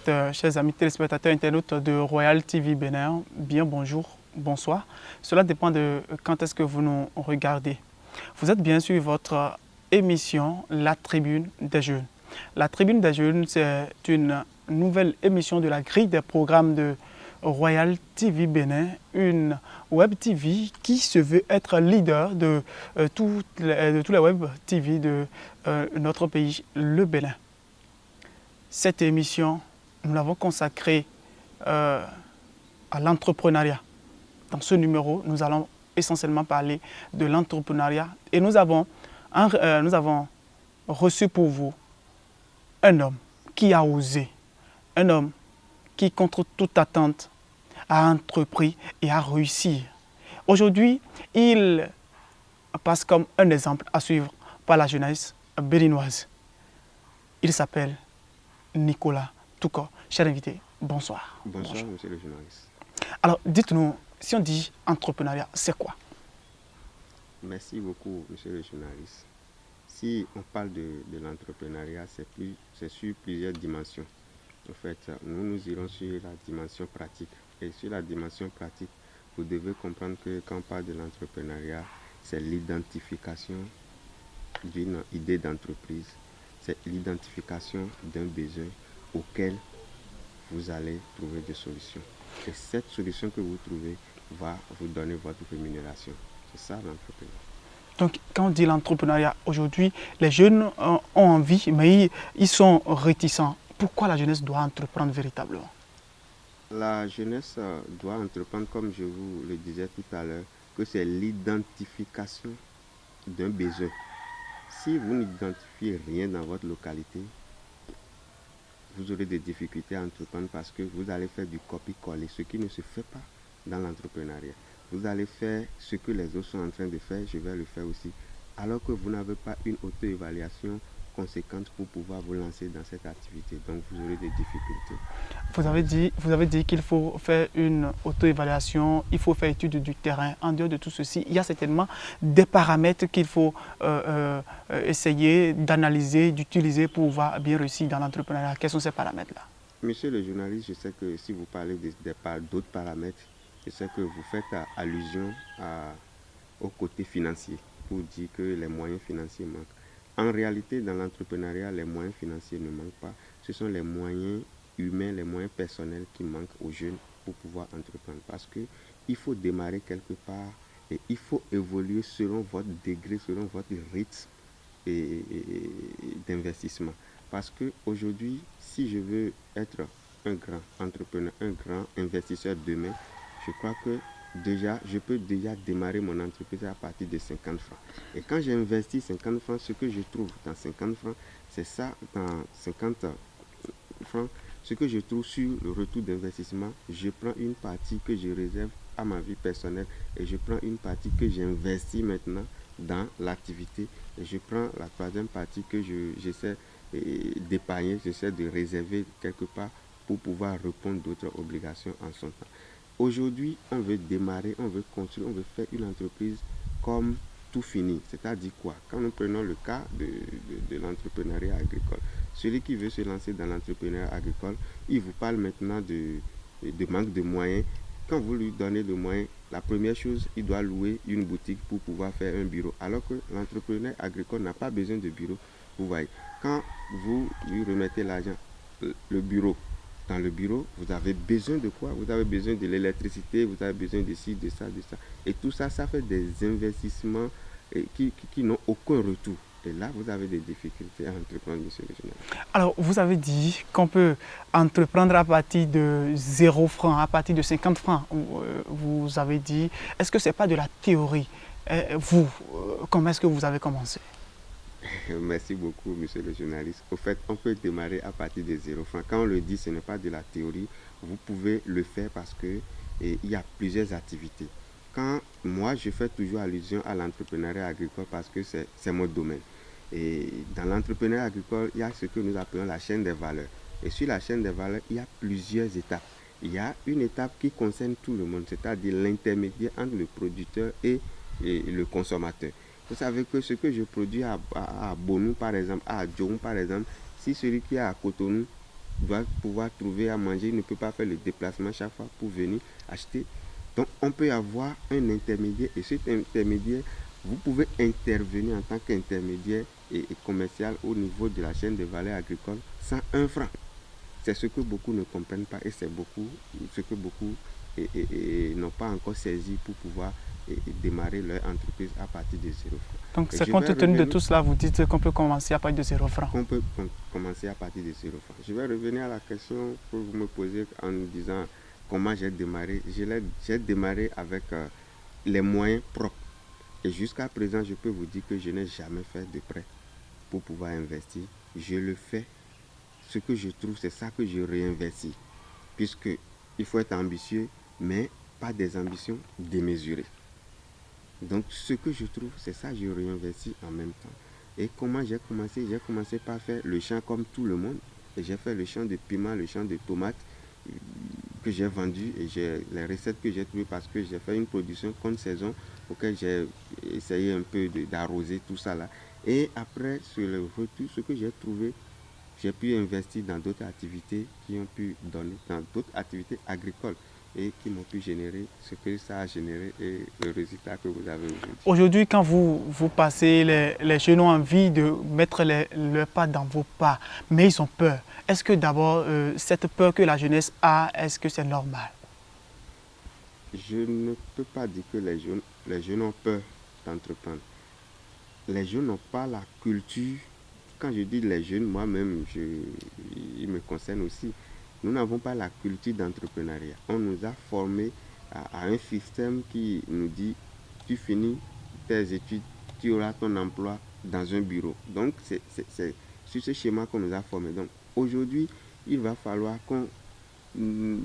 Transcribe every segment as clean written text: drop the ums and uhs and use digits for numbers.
faites, chers amis téléspectateurs internautes de Royal TV Bénin, bien bonjour, bonsoir. Cela dépend de quand est-ce que vous nous regardez. Vous êtes bien sûr votre émission La Tribune des Jeunes. La Tribune des Jeunes, c'est une nouvelle émission de la grille des programmes de Royal TV Bénin, une web TV qui se veut être leader de tous les web TV de notre pays, le Bénin. Cette émission, nous l'avons consacrée à l'entrepreneuriat. Dans ce numéro, nous allons essentiellement parler de l'entrepreneuriat et nous avons reçu pour vous un homme qui a osé, un homme qui, contre toute attente, a entrepris et a réussi. Aujourd'hui, il passe comme un exemple à suivre par la jeunesse béninoise. Il s'appelle Nicolas Touko. Cher invité, bonsoir. Bonsoir, monsieur le journaliste. Alors, dites-nous, si on dit entrepreneuriat, c'est quoi? Merci beaucoup, monsieur le journaliste. Si on parle de l'entrepreneuriat, c'est sur plusieurs dimensions. En fait, nous irons sur la dimension pratique. Et sur la dimension pratique, vous devez comprendre que quand on parle de l'entrepreneuriat, c'est l'identification d'une idée d'entreprise, c'est l'identification d'un besoin auquel vous allez trouver des solutions. Et cette solution que vous trouvez va vous donner votre rémunération. C'est ça l'entrepreneuriat. Donc, quand on dit l'entrepreneuriat, aujourd'hui, les jeunes ont envie, mais ils sont réticents. Pourquoi la jeunesse doit entreprendre véritablement? La jeunesse doit entreprendre, comme je vous le disais tout à l'heure, que c'est l'identification d'un besoin. Si vous n'identifiez rien dans votre localité, vous aurez des difficultés à entreprendre parce que vous allez faire du copier-coller, ce qui ne se fait pas dans l'entrepreneuriat. Vous allez faire ce que les autres sont en train de faire, je vais le faire aussi, alors que vous n'avez pas une auto-évaluation conséquente pour pouvoir vous lancer dans cette activité. Donc, vous aurez des difficultés. Vous avez dit qu'il faut faire une auto-évaluation, il faut faire étude du terrain. En dehors de tout ceci, il y a certainement des paramètres qu'il faut essayer d'analyser, d'utiliser pour pouvoir bien réussir dans l'entrepreneuriat. Quels sont ces paramètres-là? Monsieur le journaliste, je sais que si vous parlez d'autres paramètres, je sais que vous faites allusion au côté financier pour dire que les moyens financiers manquent. En réalité, dans l'entrepreneuriat, les moyens financiers ne manquent pas. Ce sont les moyens humains, les moyens personnels qui manquent aux jeunes pour pouvoir entreprendre. Parce qu'il faut démarrer quelque part et il faut évoluer selon votre degré, selon votre rythme d'investissement. Parce qu'aujourd'hui, si je veux être un grand entrepreneur, un grand investisseur demain, je crois que je peux déjà démarrer mon entreprise à partir de 50 francs. Et quand j'investis 50 francs, ce que je trouve dans 50 francs, c'est ça, dans 50 francs, ce que je trouve sur le retour d'investissement, je prends une partie que je réserve à ma vie personnelle et je prends une partie que j'investis maintenant dans l'activité et je prends la troisième partie que j'essaie d'épargner, j'essaie de réserver quelque part pour pouvoir répondre d'autres obligations en son temps. Aujourd'hui, on veut démarrer, on veut construire, on veut faire une entreprise comme tout fini. C'est-à-dire quoi? Quand nous prenons le cas de l'entrepreneuriat agricole, celui qui veut se lancer dans l'entrepreneuriat agricole, il vous parle maintenant de manque de moyens. Quand vous lui donnez des moyens, la première chose, il doit louer une boutique pour pouvoir faire un bureau. Alors que l'entrepreneur agricole n'a pas besoin de bureau. Vous voyez, quand vous lui remettez l'argent, le bureau, dans le bureau, vous avez besoin de quoi? Vous avez besoin de l'électricité, vous avez besoin de ci, de ça, de ça. Et tout ça, ça fait des investissements qui n'ont aucun retour. Et là, vous avez des difficultés à entreprendre, monsieur le journaliste. Alors, vous avez dit qu'on peut entreprendre à partir de 0 francs, à partir de 50 francs. Vous avez dit, est-ce que ce n'est pas de la théorie? Comment est-ce que vous avez commencé? Merci beaucoup, monsieur le journaliste. Au fait, on peut démarrer à partir de 0 francs. Quand on le dit, ce n'est pas de la théorie. Vous pouvez le faire parce qu'il y a plusieurs activités. Quand moi, je fais toujours allusion à l'entrepreneuriat agricole parce que c'est mon domaine. Et dans l'entrepreneuriat agricole, il y a ce que nous appelons la chaîne des valeurs. Et sur la chaîne des valeurs, il y a plusieurs étapes. Il y a une étape qui concerne tout le monde, c'est-à-dire l'intermédiaire entre le producteur et le consommateur. Vous savez que ce que je produis à Bonou, par exemple, à Djong, par exemple, si celui qui est à Cotonou doit pouvoir trouver à manger, il ne peut pas faire le déplacement chaque fois pour venir acheter. Donc on peut avoir un intermédiaire et cet intermédiaire, vous pouvez intervenir en tant qu'intermédiaire et commercial au niveau de la chaîne de valeur agricole sans un franc. C'est ce que beaucoup ne comprennent pas et c'est ce que beaucoup n'ont pas encore saisi pour pouvoir démarrer leur entreprise à partir de 0 francs. Donc c'est compte tenu de tout cela, vous dites qu'on peut commencer à partir de 0 francs. On peut commencer à partir de 0 francs. Je vais revenir à la question que vous me posez en disant comment j'ai démarré. J'ai démarré avec les moyens propres. Et jusqu'à présent, je peux vous dire que je n'ai jamais fait de prêt pour pouvoir investir. Je le fais. Ce que je trouve, c'est ça que je réinvestis. Puisqu'il faut être ambitieux, mais pas des ambitions démesurées. Donc, ce que je trouve, c'est ça que je réinvestis en même temps. Et comment j'ai commencé? J'ai commencé par faire le champ comme tout le monde. Et j'ai fait le champ de piment, le champ de tomates que j'ai vendu et les recettes que j'ai trouvées parce que j'ai fait une production contre saison auquel j'ai essayé un peu d'arroser tout ça là. Et après, sur le retour, ce que j'ai trouvé, j'ai pu investir dans d'autres activités qui ont pu donner, dans d'autres activités agricoles et qui m'ont pu générer ce que ça a généré et le résultat que vous avez aujourd'hui. Aujourd'hui, quand vous passez, les jeunes ont envie de mettre leurs pas dans vos pas, mais ils ont peur. Est-ce que d'abord, cette peur que la jeunesse a, est-ce que c'est normal? Je ne peux pas dire que les jeunes ont peur d'entreprendre. Les jeunes n'ont pas la culture. Quand je dis les jeunes, moi-même, il me concerne aussi. Nous n'avons pas la culture d'entrepreneuriat. On nous a formés à un système qui nous dit, tu finis tes études, tu auras ton emploi dans un bureau. Donc, c'est sur ce schéma qu'on nous a formés. Donc, aujourd'hui, il va falloir qu'on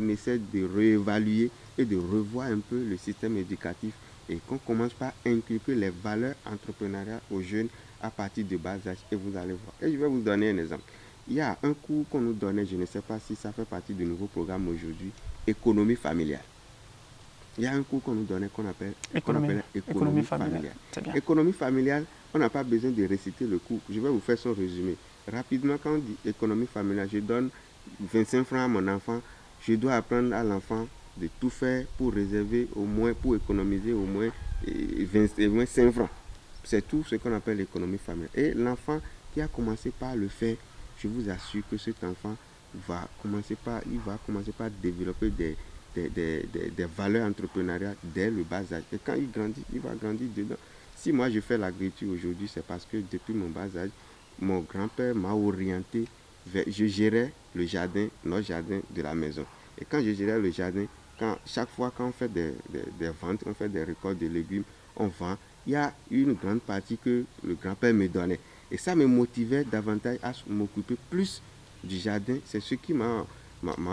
essaie de réévaluer et de revoir un peu le système éducatif et qu'on commence par inculquer les valeurs entrepreneuriales aux jeunes à partir de bas âge et vous allez voir. Et je vais vous donner un exemple. Il y a un cours qu'on nous donnait, je ne sais pas si ça fait partie du nouveau programme aujourd'hui, économie familiale. Il y a un cours qu'on nous donnait qu'on appelle économie familiale. Économie familiale, on n'a pas besoin de réciter le cours. Je vais vous faire son résumé. Rapidement, quand on dit économie familiale, je donne 25 francs à mon enfant. Je dois apprendre à l'enfant de tout faire pour réserver au moins, pour économiser au moins 5 francs. C'est tout ce qu'on appelle l'économie familiale. Et l'enfant qui a commencé par le faire, je vous assure que cet enfant va commencer par développer des valeurs entrepreneuriales dès le bas âge. Et quand il grandit, il va grandir dedans. Si moi je fais l'agriculture aujourd'hui, c'est parce que depuis mon bas âge, mon grand-père m'a orienté je gérais le jardin, notre jardin de la maison. Et quand je gérais le jardin, chaque fois qu'on fait des ventes, on fait des récoltes de légumes, on vend, il y a une grande partie que le grand-père me donnait. Et ça me motivait davantage à m'occuper plus du jardin. C'est ce qui m'a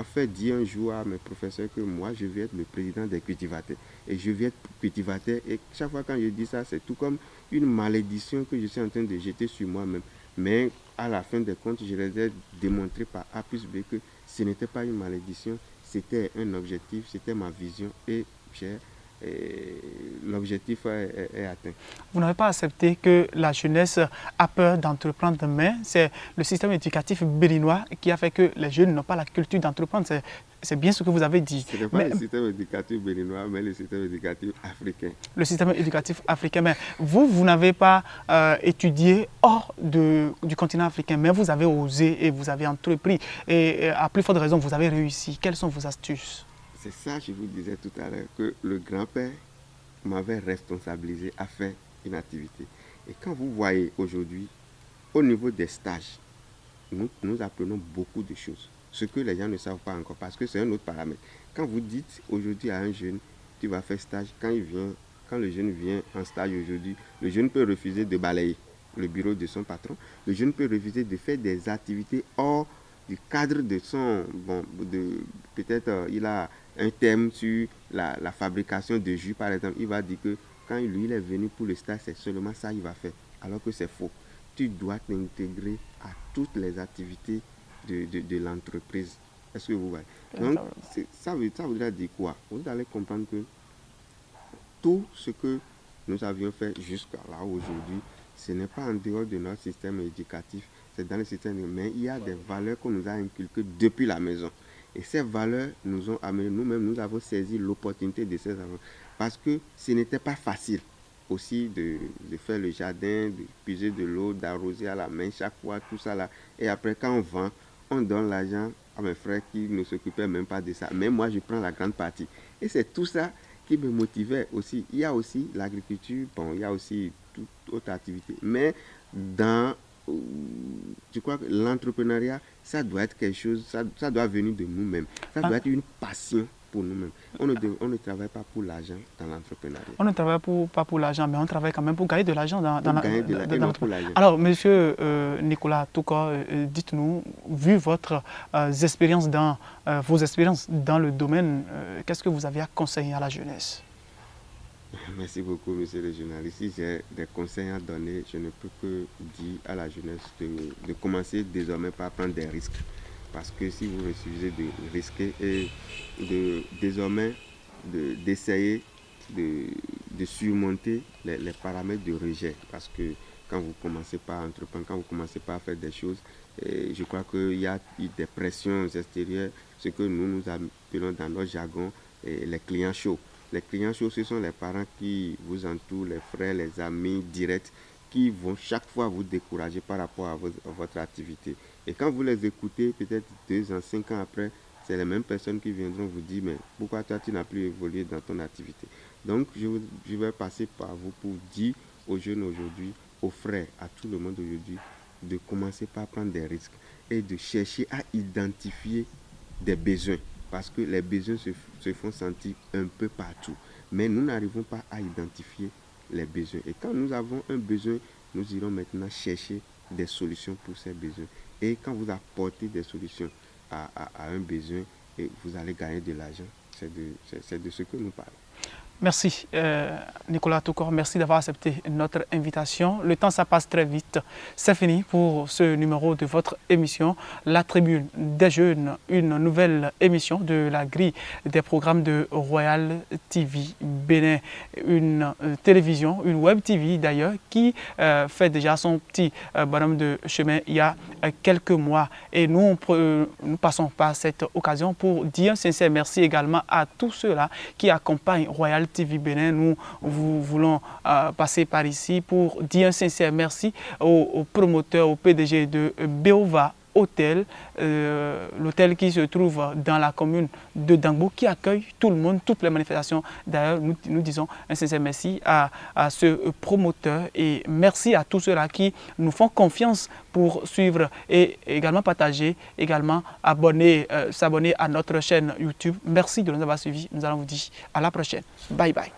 fait dire un jour à mes professeurs que moi, je vais être le président des cultivateurs. Et je vais être cultivateur. Et chaque fois quand je dis ça, c'est tout comme une malédiction que je suis en train de jeter sur moi-même. Mais à la fin des comptes, je les ai démontré par A plus B que ce n'était pas une malédiction, c'était un objectif, c'était ma vision et l'objectif est atteint. Vous n'avez pas accepté que la jeunesse a peur d'entreprendre, mais c'est le système éducatif béninois qui a fait que les jeunes n'ont pas la culture d'entreprendre. C'est bien ce que vous avez dit. Ce n'est pas le système éducatif béninois, mais le système éducatif africain. Le système éducatif africain. Mais vous n'avez pas étudié hors du continent africain, mais vous avez osé et vous avez entrepris. Et à plus forte raison, vous avez réussi. Quelles sont vos astuces? C'est ça, je vous disais tout à l'heure, que le grand-père m'avait responsabilisé à faire une activité. Et quand vous voyez aujourd'hui, au niveau des stages, nous apprenons beaucoup de choses. Ce que les gens ne savent pas encore, parce que c'est un autre paramètre. Quand vous dites aujourd'hui à un jeune, tu vas faire stage, quand le jeune vient en stage aujourd'hui, le jeune peut refuser de balayer le bureau de son patron. Le jeune peut refuser de faire des activités hors du cadre de son... peut-être il a un thème sur la fabrication de jus, par exemple. Il va dire que quand lui il est venu pour le stage, c'est seulement ça qu'il va faire. Alors que c'est faux. Tu dois t'intégrer à toutes les activités de l'entreprise. Est-ce que vous voyez? Donc, ça voudrait dire quoi? Vous allez comprendre que tout ce que nous avions fait jusqu'à là aujourd'hui, ce n'est pas en dehors de notre système éducatif, c'est dans le système, mais il y a des valeurs qu'on nous a inculquées depuis la maison. Et ces valeurs nous ont amené, nous-mêmes, nous avons saisi l'opportunité de ces enfants. Parce que ce n'était pas facile aussi de faire le jardin, de puiser de l'eau, d'arroser à la main chaque fois, tout ça là. Et après, quand on vend, on donne l'argent à mes frères qui ne s'occupaient même pas de ça. Mais moi, je prends la grande partie. Et c'est tout ça qui me motivait aussi. Il y a aussi l'agriculture, bon, il y a aussi toute autre activité. Mais dans, je crois que l'entrepreneuriat, ça doit être quelque chose, ça doit venir de nous-mêmes. Ça doit être une passion pour nous-mêmes. On ne travaille pas pour l'argent dans l'entrepreneuriat. On ne travaille pas pour l'argent, mais on travaille quand même pour gagner de l'argent dans l'argent. Alors, monsieur Nicolas Toukor, dites-nous, vu votre expérience vos expériences dans le domaine, qu'est-ce que vous avez à conseiller à la jeunesse? Merci beaucoup, monsieur le journaliste. Si j'ai des conseils à donner, je ne peux que dire à la jeunesse de commencer désormais par prendre des risques. Parce que si vous refusez de risquer et désormais d'essayer de surmonter les paramètres de rejet, parce que quand vous commencez par entreprendre, quand vous commencez par faire des choses, je crois qu'il y a des pressions extérieures, ce que nous appelons dans notre jargon les clients chauds. Les clients chauds, ce sont les parents qui vous entourent, les frères, les amis directs, qui vont chaque fois vous décourager par rapport à votre activité. Et quand vous les écoutez, peut-être 2 ans, 5 ans après, c'est les mêmes personnes qui viendront vous dire, mais pourquoi toi tu n'as plus évolué dans ton activité? Donc je vais passer par vous pour dire aux jeunes aujourd'hui, aux frères, à tout le monde aujourd'hui, de commencer par prendre des risques et de chercher à identifier des besoins. Parce que les besoins se font sentir un peu partout. Mais nous n'arrivons pas à identifier les besoins. Et quand nous avons un besoin, nous irons maintenant chercher des solutions pour ces besoins. Et quand vous apportez des solutions à un besoin, et vous allez gagner de l'argent. C'est de ce que nous parlons. Merci Nicolas Toukor, merci d'avoir accepté notre invitation. Le temps, ça passe très vite. C'est fini pour ce numéro de votre émission, La Tribune des Jeunes, une nouvelle émission de la grille des programmes de Royal TV Bénin, une télévision, une web TV d'ailleurs, qui fait déjà son petit bonhomme de chemin il y a quelques mois. Et nous passons par cette occasion pour dire un sincère merci également à tous ceux-là qui accompagnent Royal TV Bénin. Nous voulons passer par ici pour dire un sincère merci aux promoteurs, au PDG de Beova Hôtel, l'hôtel qui se trouve dans la commune de Dangbo, qui accueille tout le monde, toutes les manifestations. D'ailleurs, nous disons un sincère merci à ce promoteur et merci à tous ceux-là qui nous font confiance pour suivre et également partager, également s'abonner à notre chaîne YouTube. Merci de nous avoir suivis. Nous allons vous dire à la prochaine. Bye bye.